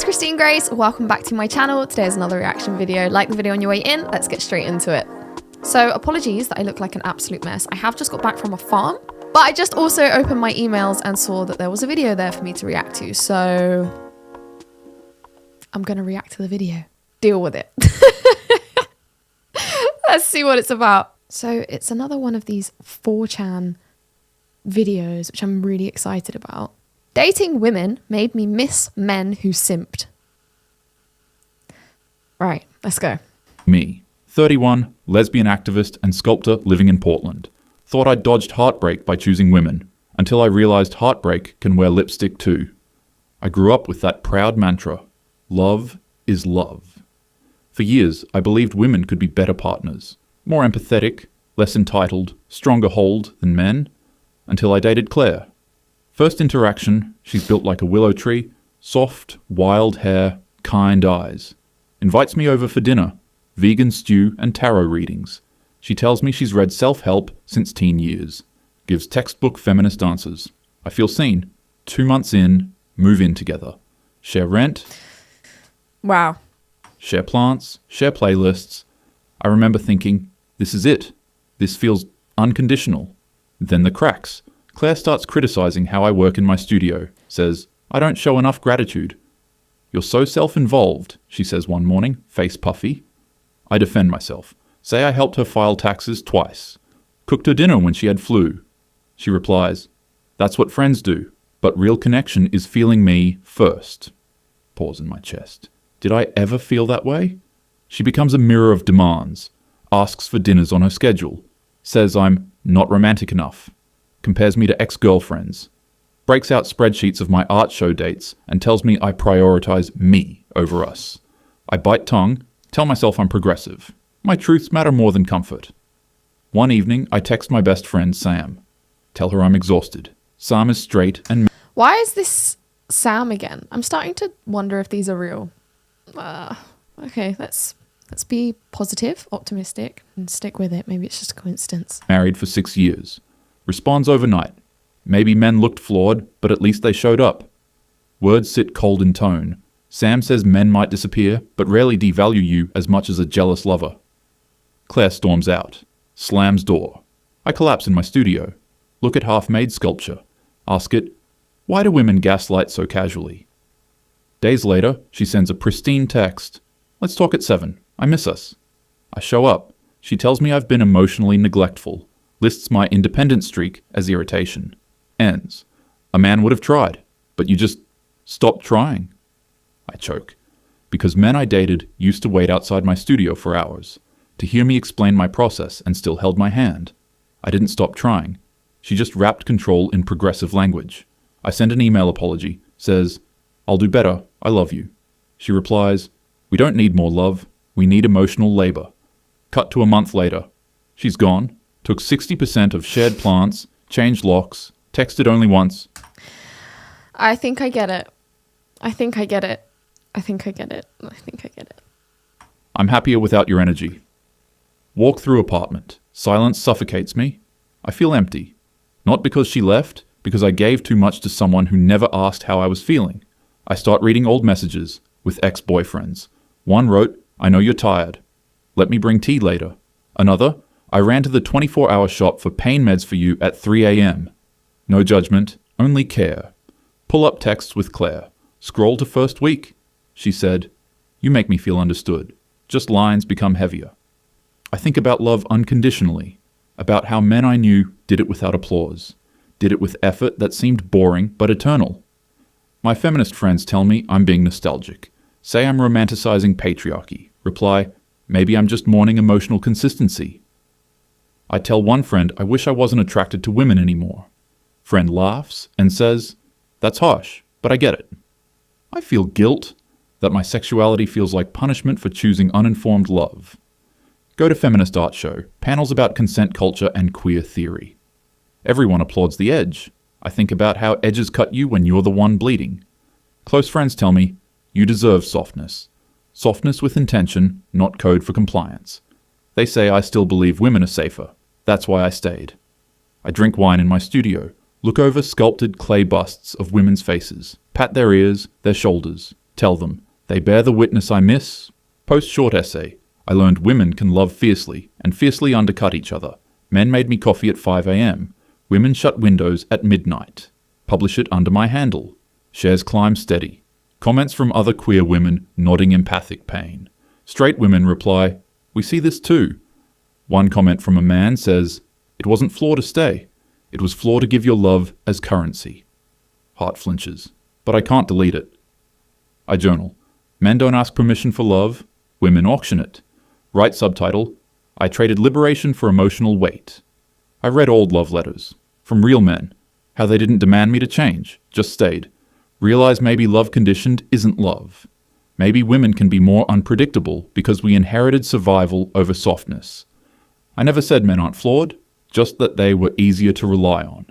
it's Christine Grace. Welcome back to my channel. Today is another reaction video. Like the video on your way in. Let's get straight into it. So apologies that I look like an absolute mess. I have just got back from a farm, but I just also opened my emails and saw that there was a video there for me to react to. So I'm going to react to the video. Deal with it. Let's see what it's about. So it's another one of these 4chan videos, which I'm really excited about. Dating women made me miss men who simped. Right, let's go. Me, 31, lesbian activist and sculptor living in Portland. Thought I'd dodged heartbreak by choosing women, until I realized heartbreak can wear lipstick too. I grew up with that proud mantra, love is love. For years, I believed women could be better partners, more empathetic, less entitled, stronger hold than men, until I dated Claire. First interaction, she's built like a willow tree, soft, wild hair, kind eyes. Invites me over for dinner, vegan stew and tarot readings. She tells me she's read self-help since teen years. Gives textbook feminist answers. I feel seen. 2 months in, move in together. Share rent. Wow. Share plants, share playlists. I remember thinking, this is it. This feels unconditional. Then the cracks. Claire starts criticizing how I work in my studio. Says, I don't show enough gratitude. You're so self-involved, she says one morning, face puffy. I defend myself. Say I helped her file taxes twice. Cooked her dinner when she had flu. She replies, that's what friends do, but real connection is feeling me first. Pause in my chest. Did I ever feel that way? She becomes a mirror of demands. Asks for dinners on her schedule. Says I'm not romantic enough. Compares me to ex-girlfriends. Breaks out spreadsheets of my art show dates and tells me I prioritize me over us. I bite tongue, tell myself I'm progressive. My truths matter more than comfort. One evening, I text my best friend, Sam. Tell her I'm exhausted. Sam is straight and... Why is this Sam again? I'm starting to wonder if these are real. Okay, let's be positive, optimistic, and stick with it. Maybe it's just a coincidence. Married for 6 years. Responds overnight. Maybe men looked flawed, but at least they showed up. Words sit cold in tone. Sam says men might disappear, but rarely devalue you as much as a jealous lover. Claire storms out. Slams door. I collapse in my studio. Look at half-made sculpture. Ask it, why do women gaslight so casually? Days later, she sends a pristine text. Let's talk at 7. I miss us. I show up. She tells me I've been emotionally neglectful. Lists my independent streak as irritation. Ends. A man would have tried, but you just stopped trying. I choke. Because men I dated used to wait outside my studio for hours, to hear me explain my process and still held my hand. I didn't stop trying. She just wrapped control in progressive language. I send an email apology, says, I'll do better, I love you. She replies, we don't need more love, we need emotional labor. Cut to a month later. She's gone, took 60% of shared plants, changed locks, texted only once. I think I get it. I think I get it. I think I get it. I think I get it. I'm happier without your energy. Walk through apartment. Silence suffocates me. I feel empty. Not because she left, because I gave too much to someone who never asked how I was feeling. I start reading old messages with ex-boyfriends. One wrote, I know you're tired. Let me bring tea later. Another, I ran to the 24-hour shop for pain meds for you at 3 a.m. No judgment, only care. Pull up texts with Claire. Scroll to first week. She said, you make me feel understood. Just lines become heavier. I think about love unconditionally, about how men I knew did it without applause, did it with effort that seemed boring but eternal. My feminist friends tell me I'm being nostalgic, say I'm romanticizing patriarchy, reply, maybe I'm just mourning emotional consistency. I tell one friend I wish I wasn't attracted to women anymore. Friend laughs and says, that's harsh, but I get it. I feel guilt that my sexuality feels like punishment for choosing uninformed love. Go to feminist art show, panels about consent culture and queer theory. Everyone applauds the edge. I think about how edges cut you when you're the one bleeding. Close friends tell me, you deserve softness. Softness with intention, not code for compliance. They say I still believe women are safer. That's why I stayed. I drink wine in my studio, look over sculpted clay busts of women's faces, pat their ears, their shoulders. Tell them. They bear the witness I miss. Post short essay. I learned women can love fiercely and fiercely undercut each other. Men made me coffee at 5 a.m. Women shut windows at midnight. Publish it under my handle. Shares climb steady. Comments from other queer women nodding empathic pain. Straight women reply, we see this too. One comment from a man says, it wasn't floor to stay. It was floor to give your love as currency. Heart flinches, but I can't delete it. I journal. Men don't ask permission for love. Women auction it. Write subtitle, I traded liberation for emotional weight. I read old love letters. From real men. How they didn't demand me to change, just stayed. Realize maybe love conditioned isn't love. Maybe women can be more unpredictable because we inherited survival over softness. I never said men aren't flawed, just that they were easier to rely on.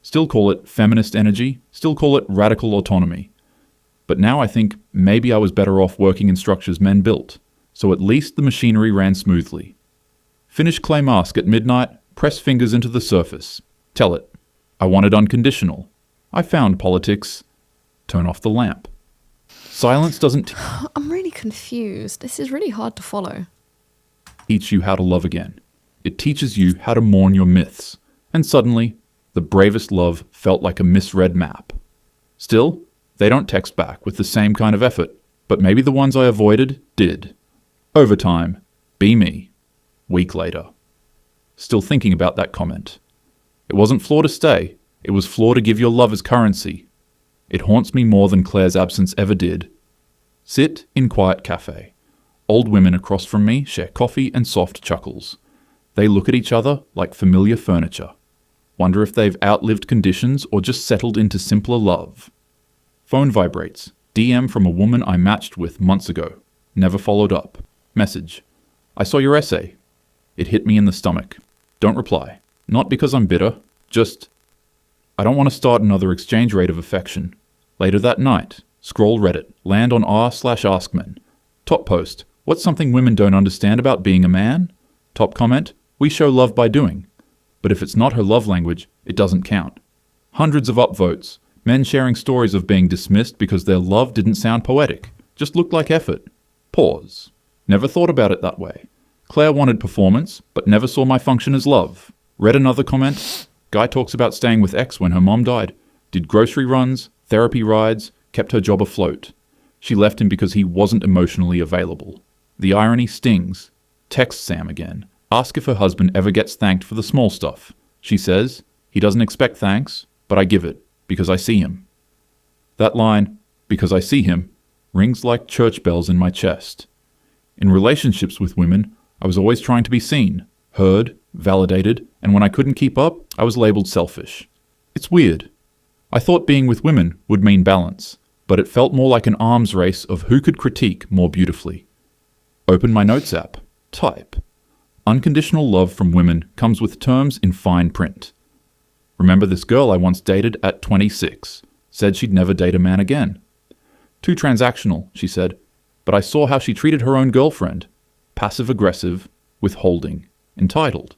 Still call it feminist energy, still call it radical autonomy. But now I think maybe I was better off working in structures men built, so at least the machinery ran smoothly. Finish clay mask at midnight, press fingers into the surface. Tell it. I wanted unconditional. I found politics. Turn off the lamp. Silence doesn't I'm really confused. This is really hard to follow. teach you how to love again. It teaches you how to mourn your myths. And suddenly, the bravest love felt like a misread map. Still, they don't text back with the same kind of effort, but maybe the ones I avoided did. Overtime. Be me. Week later. Still thinking about that comment. It wasn't floor to stay. It was floor to give your love as currency. It haunts me more than Claire's absence ever did. Sit in quiet cafe. Old women across from me share coffee and soft chuckles. They look at each other like familiar furniture. Wonder if they've outlived conditions or just settled into simpler love. Phone vibrates. DM from a woman I matched with months ago. Never followed up. Message. I saw your essay. It hit me in the stomach. Don't reply. Not because I'm bitter. Just, I don't want to start another exchange rate of affection. Later that night, scroll Reddit, land on r/askmen. Top post, what's something women don't understand about being a man? Top comment, we show love by doing. But if it's not her love language, it doesn't count. Hundreds of upvotes, men sharing stories of being dismissed because their love didn't sound poetic, just looked like effort. Pause. Never thought about it that way. Claire wanted performance, but never saw my function as love. Read another comment. Guy talks about staying with ex when her mom died. Did grocery runs, therapy rides, kept her job afloat. She left him because he wasn't emotionally available. The irony stings. Text Sam again. Ask if her husband ever gets thanked for the small stuff. She says, he doesn't expect thanks, but I give it, because I see him. That line, because I see him, rings like church bells in my chest. In relationships with women, I was always trying to be seen, heard, validated, and when I couldn't keep up, I was labeled selfish. It's weird. I thought being with women would mean balance, but it felt more like an arms race of who could critique more beautifully. Open my notes app. Type. Unconditional love from women comes with terms in fine print. Remember this girl I once dated at 26. Said she'd never date a man again. Too transactional, she said, but I saw how she treated her own girlfriend. Passive-aggressive, withholding, entitled.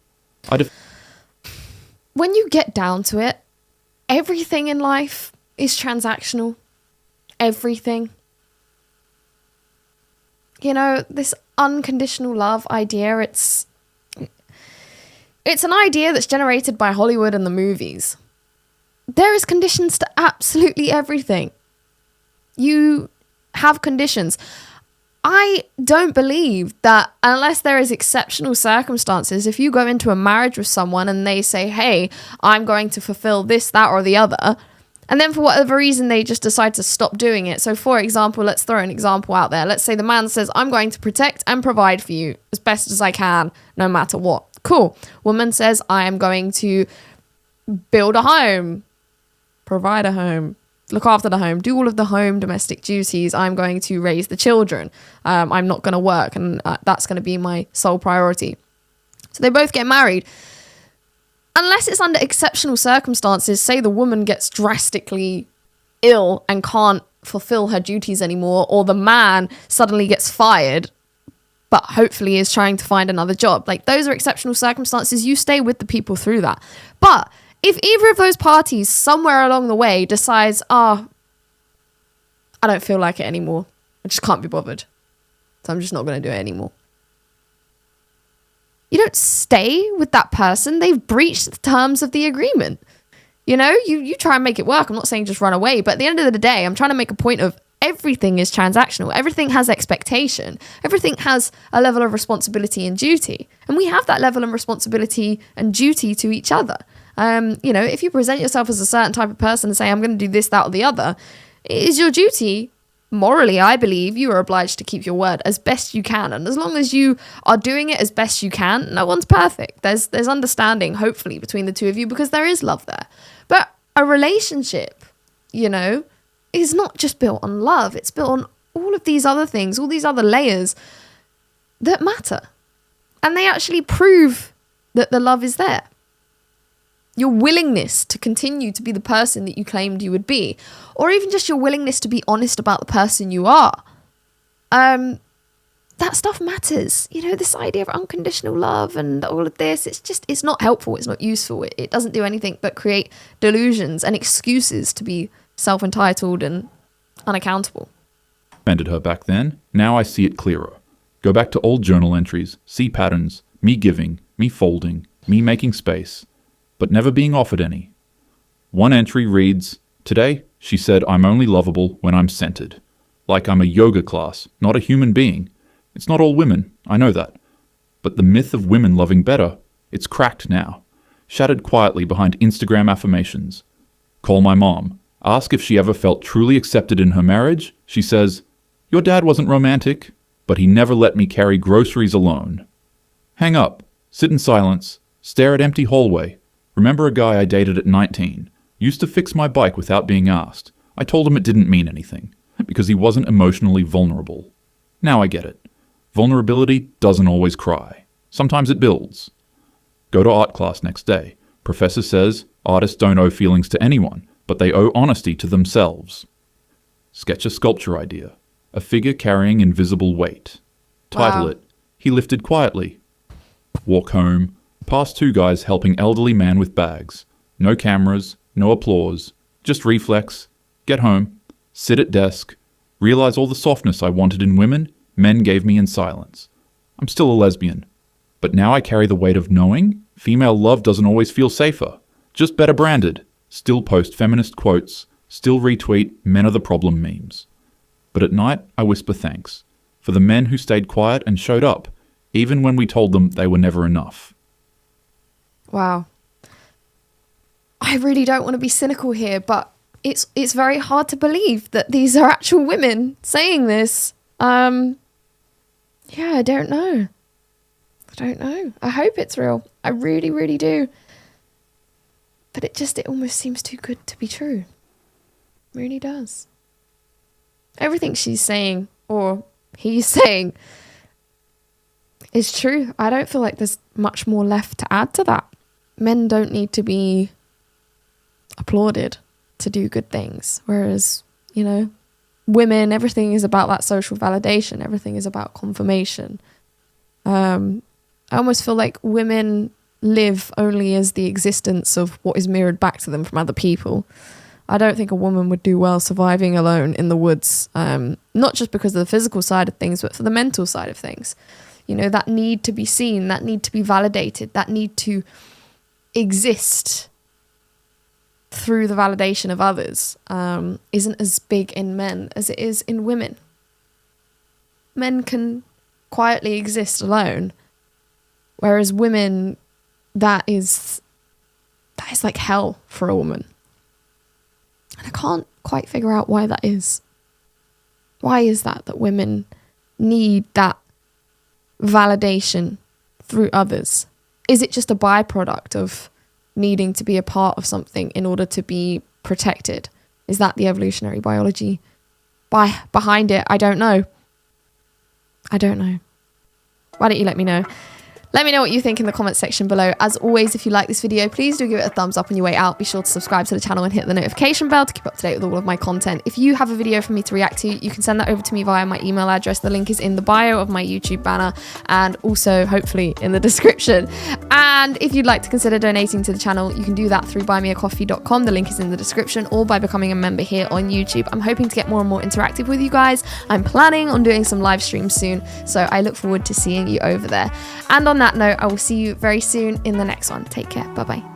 When you get down to it, everything in life is transactional. Everything. You know, this unconditional love idea, it's an idea that's generated by Hollywood and the movies. There is conditions to absolutely everything. You have conditions. I don't believe that unless there is exceptional circumstances, if you go into a marriage with someone and they say, hey, I'm going to fulfill this, that, or the other, and then for whatever reason, they just decide to stop doing it. So for example, let's throw an example out there. Let's say the man says, I'm going to protect and provide for you as best as I can, no matter what. Cool. Woman says, I am going to build a home, provide a home, look after the home, do all of the home domestic duties. I'm going to raise the children. I'm not going to work, and that's going to be my sole priority. So they both get married. Unless it's under exceptional circumstances, say the woman gets drastically ill and can't fulfill her duties anymore, or the man suddenly gets fired, but hopefully is trying to find another job. Like, those are exceptional circumstances. You stay with the people through that. But if either of those parties somewhere along the way decides, I'm I don't feel like it anymore. I just can't be bothered. So I'm just not going to do it anymore. You don't stay with that person. They've breached the terms of the agreement. You know, you try and make it work. I'm not saying just run away, but at the end of the day, I'm trying to make a point of everything is transactional. Everything has expectation. Everything has a level of responsibility and duty. And we have that level of responsibility and duty to each other. You know, if you present yourself as a certain type of person and say, I'm going to do this, that, or the other, it is your duty. Morally, I believe you are obliged to keep your word as best you can. And as long as you are doing it as best you can, no one's perfect. There's understanding, hopefully, between the two of you because there is love there. But a relationship, you know, is not just built on love. It's built on all of these other things, all these other layers that matter. And they actually prove that the love is there. Your willingness to continue to be the person that you claimed you would be, or even just your willingness to be honest about the person you are. That stuff matters. You know, this idea of unconditional love and all of this, it's not helpful. It's not useful. It doesn't do anything but create delusions and excuses to be self-entitled and unaccountable. Offended her back then. Now I see it clearer. Go back to old journal entries, see patterns, me giving, me folding, me making space, but never being offered any. One entry reads, "Today, she said I'm only lovable when I'm centered. Like I'm a yoga class, not a human being. It's not all women, I know that. But the myth of women loving better, it's cracked now. Shattered quietly behind Instagram affirmations. Call my mom. Ask if she ever felt truly accepted in her marriage. She says, your dad wasn't romantic, but he never let me carry groceries alone. Hang up, sit in silence, stare at empty hallway. Remember a guy I dated at 19. Used to fix my bike without being asked. I told him it didn't mean anything, because he wasn't emotionally vulnerable. Now I get it. Vulnerability doesn't always cry. Sometimes it builds. Go to art class next day. Professor says artists don't owe feelings to anyone, but they owe honesty to themselves. Sketch a sculpture idea. A figure carrying invisible weight. Title it, He Lifted Quietly. Walk home. Past two guys helping elderly man with bags. No cameras, no applause, just reflex. Get home. Sit at desk. Realize all the softness I wanted in women, men gave me in silence. I'm still a lesbian. But now I carry the weight of knowing female love doesn't always feel safer. Just better branded. Still post feminist quotes. Still retweet men are the problem memes. But at night, I whisper thanks for the men who stayed quiet and showed up, even when we told them they were never enough. Wow. I really don't want to be cynical here, but it's very hard to believe that these are actual women saying this. Yeah, I don't know. I hope it's real. I really, really do. But it almost seems too good to be true. It really does. Everything she's saying, or he's saying, is true. I don't feel like there's much more left to add to that. Men don't need to be applauded to do good things. Whereas, you know, women, everything is about that social validation. Everything is about confirmation. I almost feel like women live only as the existence of what is mirrored back to them from other people. I don't think a woman would do well surviving alone in the woods, not just because of the physical side of things, but for the mental side of things. You know, that need to be seen, that need to be validated, that need to exist through the validation of others isn't as big in men as it is in women. Men can quietly exist alone, whereas women, that is like hell for a woman. And I can't quite figure out why that is. Why is that women need that validation through others? Is it just a byproduct of needing to be a part of something in order to be protected? Is that the evolutionary biology behind it? I don't know. Why don't you let me know? Let me know what you think in the comments section below. As always, if you like this video, please do give it a thumbs up on your way out. Be sure to subscribe to the channel and hit the notification bell to keep up to date with all of my content. If you have a video for me to react to, you can send that over to me via my email address. The link is in the bio of my YouTube banner and also hopefully in the description. And if you'd like to consider donating to the channel, you can do that through buymeacoffee.com. The link is in the description, or by becoming a member here on YouTube. I'm hoping to get more and more interactive with you guys. I'm planning on doing some live streams soon, so I look forward to seeing you over there. And on that note, I will see you very soon in the next one. Take care. Bye bye.